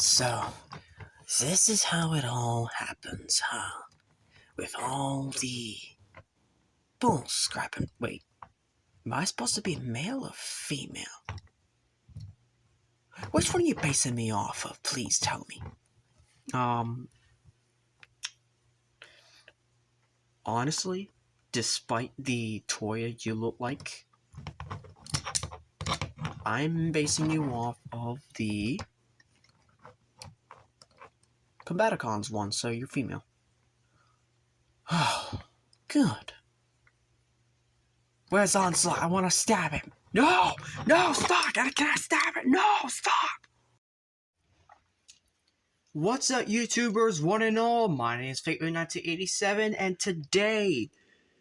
So, this is how it all happens, huh? With all the bull scrapping. Wait, am I supposed to be male or female? Which one are you basing me off of? Please tell me. Honestly, despite the toy you look like, I'm basing you off of the Combaticons one, so you're female. Oh, good. Where's Onslaught? I want to stab him. No! No, stop! Can I stab it? No, stop! What's up, YouTubers, one and all? My name is Fake1987, and today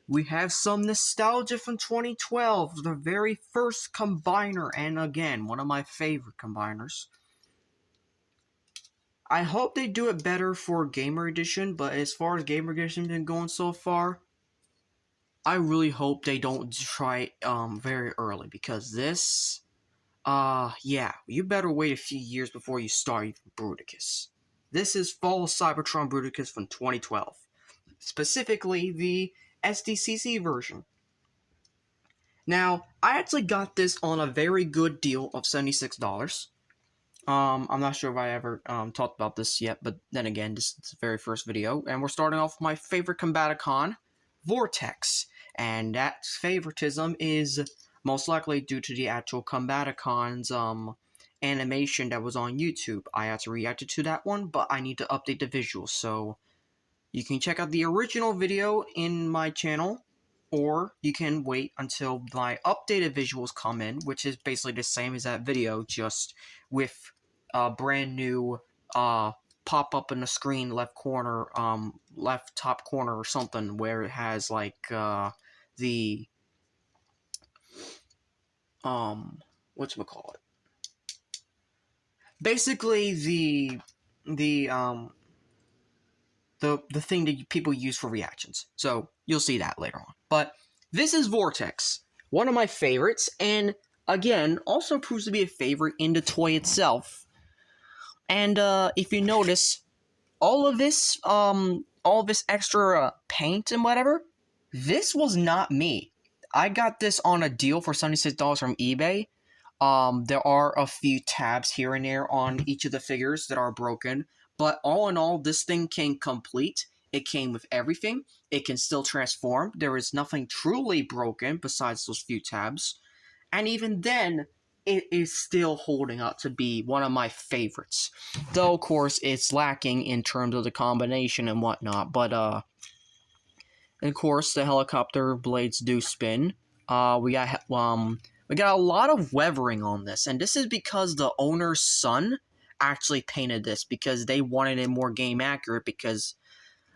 we have some nostalgia from 2012, the very first combiner, and again, one of my favorite combiners. I hope they do it better for Gamer Edition, but as far as Gamer Edition been going so far, I really hope they don't try it very early, because this, yeah, you better wait a few years before you start even Bruticus. This is Fall Cybertron Bruticus from 2012, specifically the SDCC version. Now, I actually got this on a very good deal of $76. I'm not sure if I ever talked about this yet, but then again, this is the very first video, and we're starting off with my favorite Combaticon, Vortex, and that favoritism is most likely due to the actual Combaticons animation that was on YouTube. I had to react to that one, but I need to update the visuals, so you can check out the original video in my channel, or you can wait until my updated visuals come in, which is basically the same as that video, just with a brand new pop up in the screen left corner, left top corner or something, where it has like the whatchamacallit? Basically the thing that people use for reactions. So you'll see that later on. But this is Vortex, one of my favorites, and again, also proves to be a favorite in the toy itself. And if you notice, all of this extra paint and whatever, this was not me. I got this on a deal for $76 from eBay. There are a few tabs here and there on each of the figures that are broken, but all in all, this thing came complete. It came with everything. It can still transform. There is nothing truly broken besides those few tabs. And even then, it is still holding up to be one of my favorites. Though, of course, it's lacking in terms of the combination and whatnot. But, of course, the helicopter blades do spin. We got a lot of weathering on this. And this is because the owner's son actually painted this, because they wanted it more game accurate, because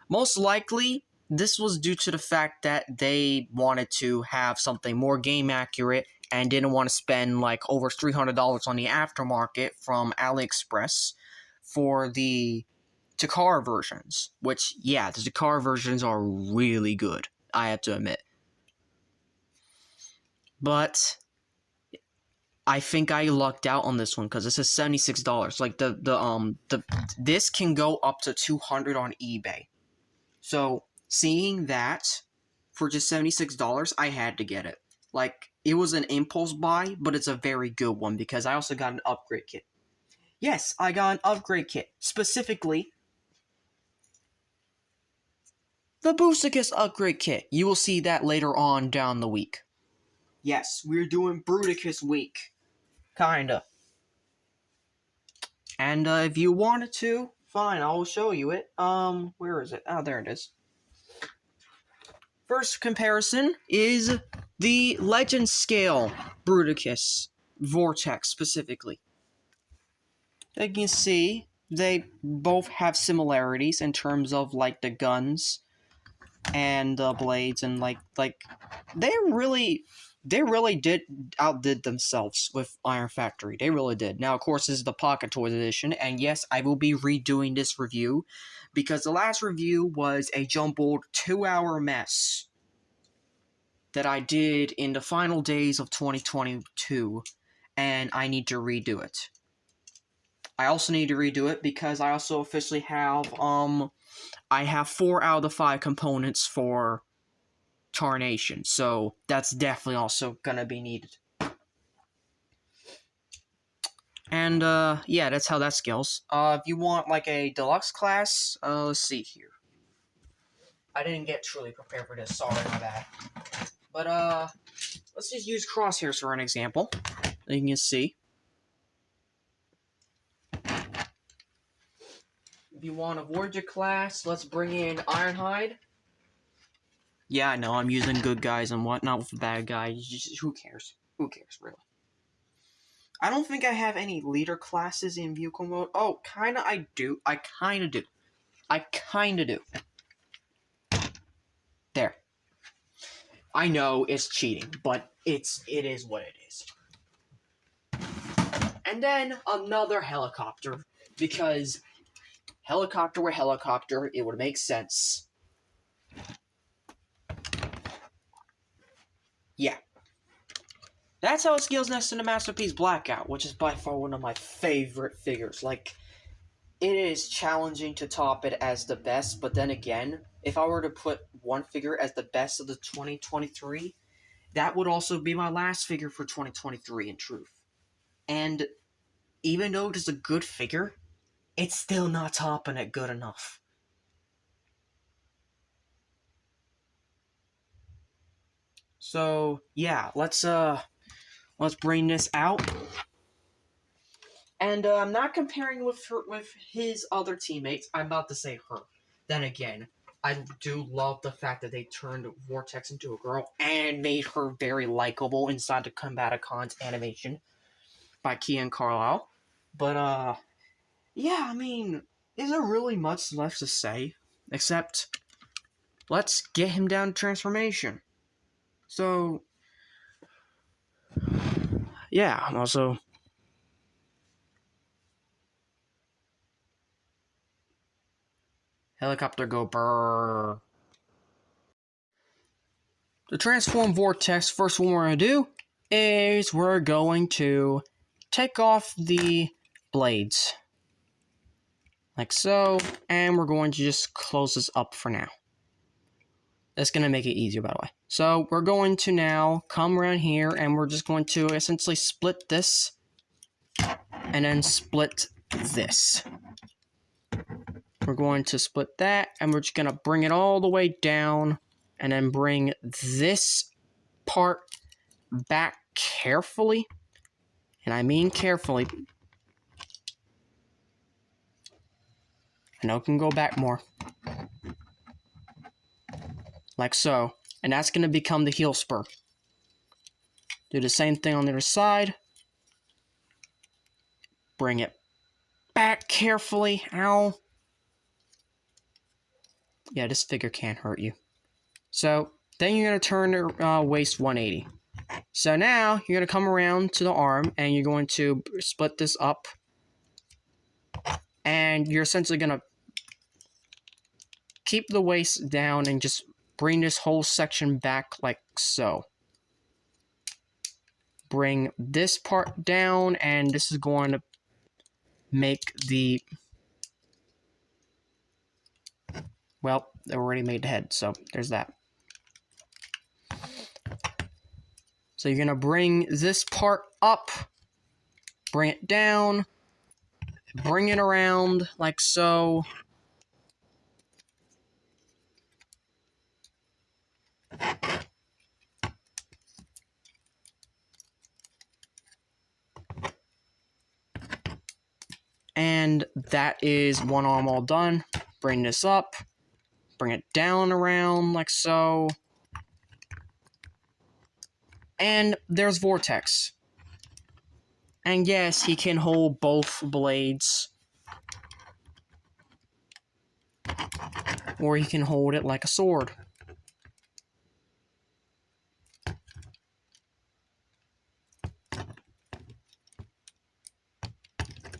most likely this was due to the fact that they wanted to have something more game accurate and didn't want to spend like over $300 on the aftermarket from AliExpress for the Takara versions, which, yeah, the Takara versions are really good, I have to admit. But I think I lucked out on this one, because this is $76. Like, this can go up to $200 on eBay. So, seeing that for just $76, I had to get it. Like, it was an impulse buy, but it's a very good one, because I also got an upgrade kit. Yes, I got an upgrade kit. Specifically, the Bruticus upgrade kit. You will see that later on down the week. Yes, we're doing Bruticus week. Kinda. And if you wanted to, fine, I will show you it. Where is it? Oh, there it is. First comparison is the Legend Scale Bruticus Vortex, specifically. As you can see, they both have similarities in terms of, like, the guns and the blades, and, like, they really outdid themselves with Iron Factory. They really did. Now, of course, this is the Pocket Toys edition, and yes, I will be redoing this review, because the last review was a jumbled 2-hour mess that I did in the final days of 2022, and I need to redo it. I also need to redo it because I also officially have, I have 4 out of the 5 components for Tarnation, so that's definitely also gonna be needed. And, yeah, that's how that scales. If you want, like, a deluxe class, let's see here. I didn't get truly prepared for this, sorry, my bad. But, let's just use crosshairs for an example. You can see. If you want a Voyager class, let's bring in Ironhide. Yeah, I know, I'm using good guys and whatnot with the bad guys. Just, who cares? Who cares, really? I don't think I have any leader classes in vehicle mode. Oh, kinda I do. I kinda do. There. I know it's cheating, but it is what it is. And then another helicopter, because helicopter with helicopter, it would make sense. Yeah. That's how it scales next to the Masterpiece Blackout, which is by far one of my favorite figures. Like, it is challenging to top it as the best, but then again, if I were to put one figure as the best of the 2023, that would also be my last figure for 2023, in truth. And even though it is a good figure, it's still not topping it good enough. So, yeah, let's bring this out. And I'm not comparing with his other teammates. I'm about to say her. Then again, I do love the fact that they turned Vortex into a girl and made her very likable inside the Combaticons animation by Kian Carlisle. But, yeah, I mean, is there really much left to say? Except, let's get him down to transformation. So, yeah, also... Helicopter go brrrr. To transform Vortex, first what we're going to do is we're going to take off the blades. Like so, and we're going to just close this up for now. That's going to make it easier, by the way. So we're going to now come around here, and we're just going to essentially split this, and then split this. We're going to split that, and we're just going to bring it all the way down, and then bring this part back carefully. And I mean carefully. I know it can go back more. Like so. And that's going to become the heel spur. Do the same thing on the other side. Bring it back carefully. Ow. Yeah, this figure can't hurt you. So, then you're going to turn the waist 180. So now, you're going to come around to the arm, and you're going to split this up. And you're essentially going to keep the waist down and just bring this whole section back like so. Bring this part down, and this is going to make the... Well, they already made the head, so there's that. So you're going to bring this part up, bring it down, bring it around like so. And that is one arm all done. Bring this up, bring it down around like so. And there's Vortex. And yes, he can hold both blades. Or he can hold it like a sword.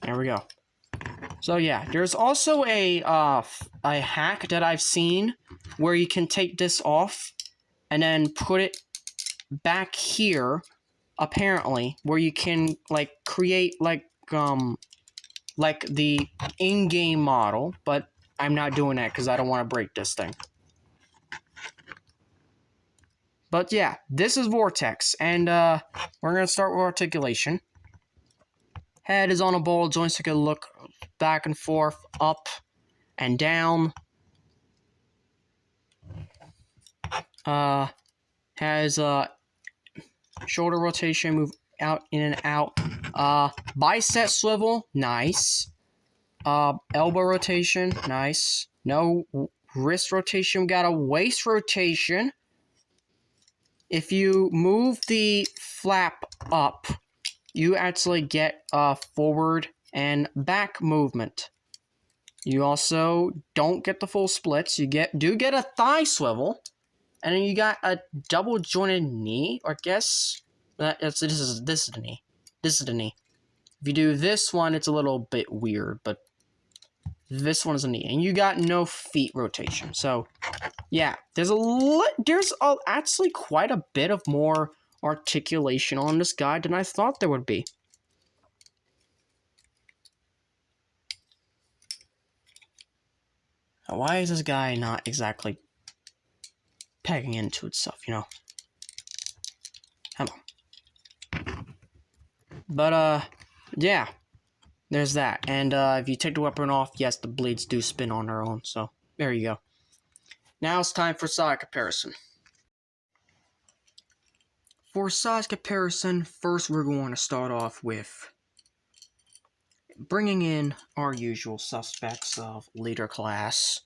There we go. So yeah, there's also a hack that I've seen where you can take this off and then put it back here, apparently, where you can like create like like the in-game model, but I'm not doing that because I don't want to break this thing. But yeah, this is Vortex, and we're going to start with articulation. Head is on a ball, joystick can look back and forth, up and down. Has shoulder rotation, move out, in and out. Bicep swivel, nice. Elbow rotation, nice. No wrist rotation, we got a waist rotation. If you move the flap up, you actually get forward and back movement. You also don't get the full splits. You do get a thigh swivel, and then you got a double jointed knee. Or I guess this is the knee. This is the knee. If you do this one, it's a little bit weird, but this one is a knee, and you got no feet rotation. So yeah, there's actually quite a bit of more articulation on this guy than I thought there would be. Now, why is this guy not exactly pegging into itself, you know? Come on. But, yeah. There's that. And, if you take the weapon off, yes, the blades do spin on their own. So, there you go. Now it's time for size comparison. For size comparison, first we're going to start off with bringing in our usual suspects of leader class.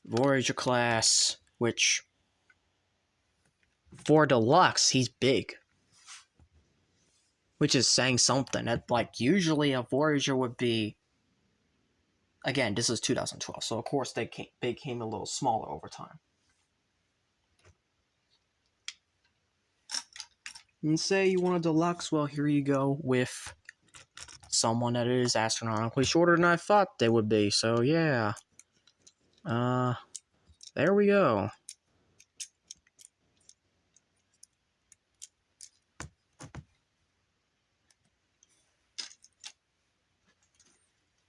Voyager class, which for Deluxe, he's big. Which is saying something. That, like, usually a Voyager would be... Again, this is 2012, so of course they became a little smaller over time. And say you want a Deluxe, well, here you go with someone that is astronomically shorter than I thought they would be, so yeah. There we go.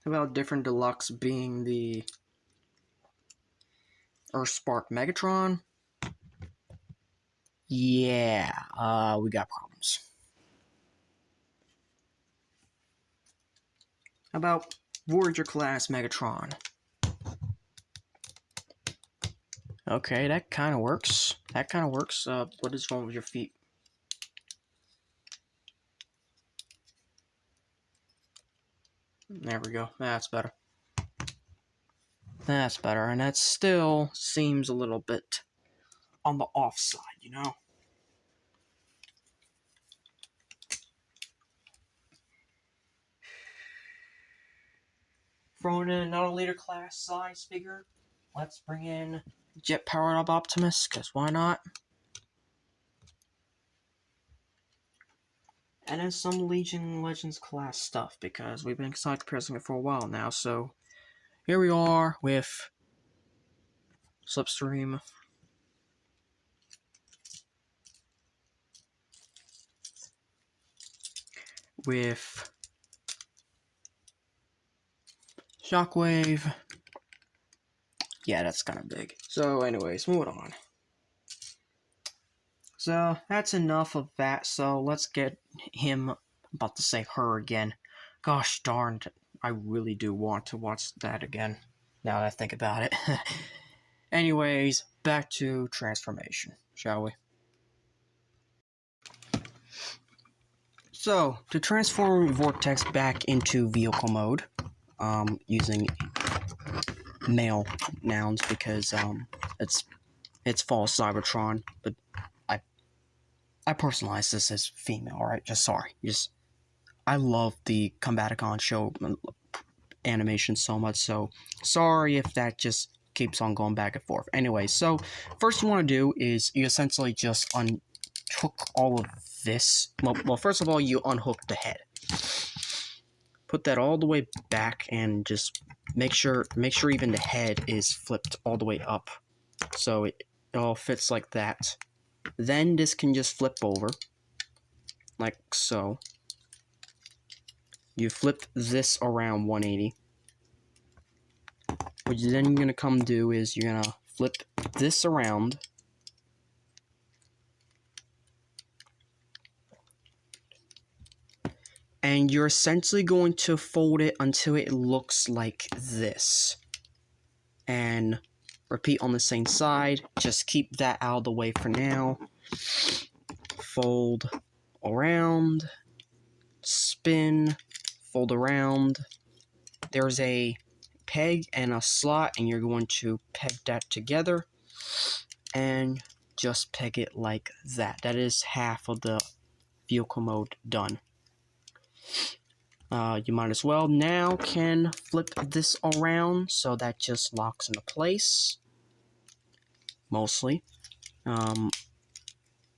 How about different Deluxe being the Earthspark Megatron? Yeah, we got problems. How about Voyager class Megatron? Okay, that kind of works. What is wrong with your feet? There we go. That's better. That's better, and that still seems a little bit on the off side, you know? Throwing in another leader class size figure. Let's bring in Jet Powered Up Optimus, because why not? And then some Legion Legends class stuff, because we've been side comparing it for a while now, so here we are with Slipstream. With Shockwave. Yeah, that's kind of big. So anyways, moving on. So that's enough of that, so let's get him, I'm about to say her again. Gosh darn, I really do want to watch that again, now that I think about it. Anyways, back to transformation, shall we? So, to transform Vortex back into vehicle mode, using male nouns because it's false Cybertron, but I personalize this as female, alright? I love the Combaticon show animation so much, so sorry if that just keeps on going back and forth. Anyway, so first you want to do is you essentially just unhook all of this. Well, first of all, you unhook the head. Put that all the way back and just make sure even the head is flipped all the way up. So it all fits like that. Then this can just flip over, like so. You flip this around 180. What you're then going to come do is you're going to flip this around. And you're essentially going to fold it until it looks like this. And repeat on the same side. Just keep that out of the way for now. Fold around. Spin. Fold around. There's a peg and a slot, and you're going to peg that together. And just peg it like that. That is half of the vehicle mode done. You might as well now can flip this around so that just locks into place. Mostly.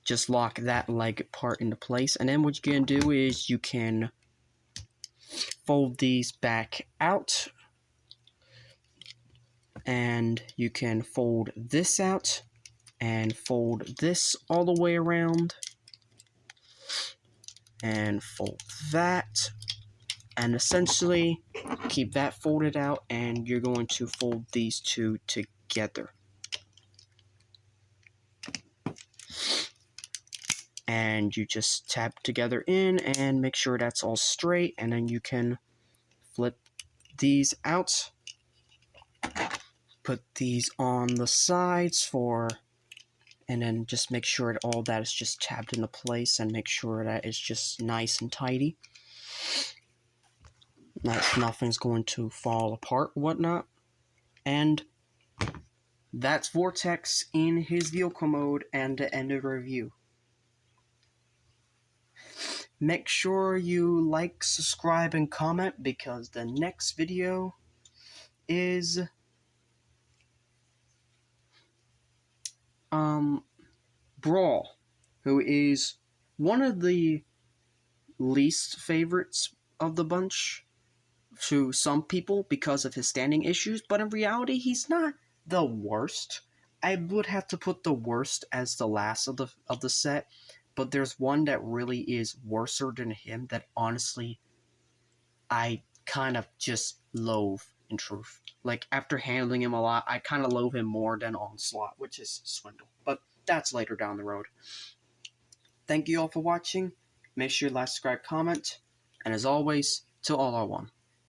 Just lock that leg part into place. And then what you're going to do is you can fold these back out. And you can fold this out. And fold this all the way around. And fold that. And essentially, keep that folded out, and you're going to fold these two together. And you just tap together in and make sure that's all straight, and then you can flip these out. Put these on the sides and then just make sure that all that is just tapped into place, and make sure that it's just nice and tidy. Nothing's going to fall apart, whatnot. And that's Vortex in his vehicle mode and the end of the review. Make sure you like, subscribe, and comment, because the next video is Brawl, who is one of the least favorites of the bunch to some people because of his standing issues, but in reality, he's not the worst. I would have to put the worst as the last of the set, but there's one that really is worser than him that honestly I kind of just loathe, in truth. Like, after handling him a lot, I kind of loathe him more than Onslaught, which is Swindle, but that's later down the road. Thank you all for watching. Make sure you like, subscribe, comment, and as always, Til All Are One.